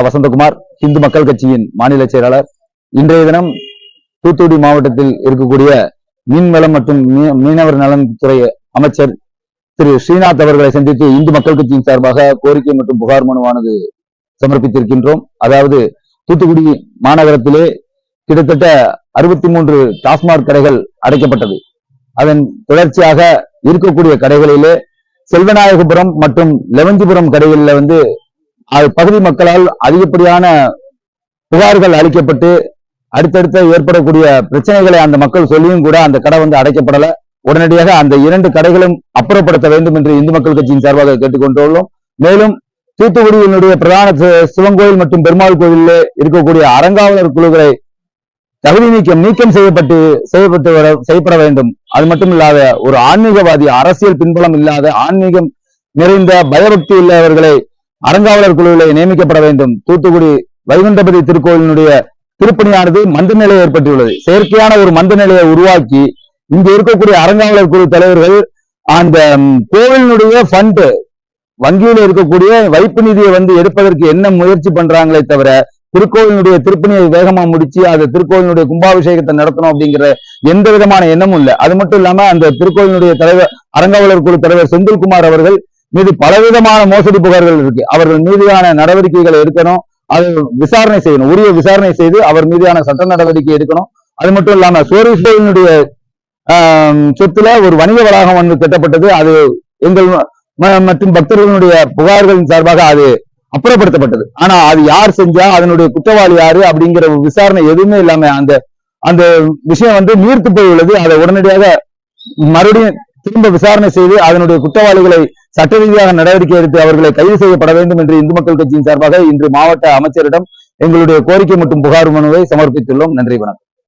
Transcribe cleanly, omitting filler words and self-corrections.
வசந்தகுமார், இந்து மக்கள் கட்சியின் மாநில செயலாளர். இன்றைய தினம் தூத்துக்குடி மாவட்டத்தில் இருக்கக்கூடிய மீன்வளம் மற்றும் மீனவர் நலன்துறை அமைச்சர் திரு ஸ்ரீநாத் அவர்களை சந்தித்து இந்து மக்கள் கட்சியின் சார்பாக கோரிக்கை மற்றும் புகார் மனுவானது சமர்ப்பித்திருக்கின்றோம். அதாவது தூத்துக்குடி மாநகரத்திலே கிட்டத்தட்ட 63 டாஸ்மாக் கடைகள் அடைக்கப்பட்டது. அதன் தொடர்ச்சியாக இருக்கக்கூடிய கடைகளிலே செல்வநாயகபுரம் மற்றும் லெவஞ்சிபுரம் கடைகளில் பகுதி மக்களால் அதிகப்படியான புகார்கள் அளிக்கப்பட்டு அடுத்தடுத்த ஏற்படக்கூடிய பிரச்சனைகளை அந்த மக்கள் சொல்லியும் கூட அந்த கடை அடைக்கப்படல. உடனடியாக அந்த 2 கடைகளும் அப்புறப்படுத்த வேண்டும் என்று இந்து மக்கள் கட்சியின் சார்பாக கேட்டுக்கொண்டுள்ளோம். மேலும் தூத்துக்குடியினுடைய பிரதான சிவன் மற்றும் பெருமாள் கோவிலில் இருக்கக்கூடிய அறங்காவலர் குழுக்களை தகுதி நீக்கம் செய்யப்பட வேண்டும். அது மட்டும் இல்லாத ஒரு ஆன்மீகவாதி, அரசியல் பின்புலம் இல்லாத ஆன்மீகம் நிறைந்த பயபக்தி உள்ளவர்களை அறங்காவலர் குழுவிலே நியமிக்கப்பட வேண்டும். தூத்துக்குடி வைகுண்டபதி திருக்கோயிலினுடைய திருப்பணியானது மந்த நிலை ஏற்பட்டுள்ளது. செயற்கையான ஒரு மந்த நிலையை உருவாக்கி இங்க இருக்கக்கூடிய அறங்காவலர் குழு தலைவர்கள் அந்த கோவிலினுடைய ஃபண்ட் வங்கியில இருக்கக்கூடிய வைப்பு நிதியை எடுப்பதற்கு என்ன முயற்சி பண்றாங்களே தவிர திருக்கோவிலுடைய திருப்பணியை வேகமா முடிச்சு அந்த திருக்கோவிலுடைய கும்பாபிஷேகத்தை நடத்தணும் அப்படிங்கிற எந்த விதமான எண்ணமும் இல்லை. அது மட்டும் இல்லாம அந்த திருக்கோவிலுடைய தலைவர் அறங்காவலர் குழு தலைவர் செந்தில்குமார் அவர்கள் மீது பலவிதமான மோசடி புகார்கள் இருக்கு. அவர்கள் மீதான நடவடிக்கைகளை எடுக்கணும், அது விசாரணை செய்யணும், உரிய விசாரணை செய்து அவர் மீதான சட்ட நடவடிக்கை எடுக்கணும். அது மட்டும் இல்லாம சோரிஸ்டைய சொத்துல ஒரு வணிக வளாகம் கட்டப்பட்டது. அது எங்கள் மற்றும் பக்தர்களுடைய புகார்களின் சார்பாக அது அப்புறப்படுத்தப்பட்டது. ஆனா அது யார் செஞ்சா, அதனுடைய குற்றவாளி யாரு அப்படிங்கிற விசாரணை எதுவுமே இல்லாம அந்த விஷயம் நீர்த்து போய் உள்ளது. அதை உடனடியாக மறுபடியும் திரும்ப விசாரணை செய்து அதனுடைய குற்றவாளிகளை சட்ட ரீதியாக நடவடிக்கை எடுத்து அவர்களை கைது செய்யப்பட வேண்டும் என்று இந்து மக்கள் கட்சியின் சார்பாக இன்று மாவட்ட அமைச்சரிடம் எங்களுடைய கோரிக்கை மற்றும் புகார் மனுவை சமர்ப்பித்துள்ளோம். நன்றி, வணக்கம்.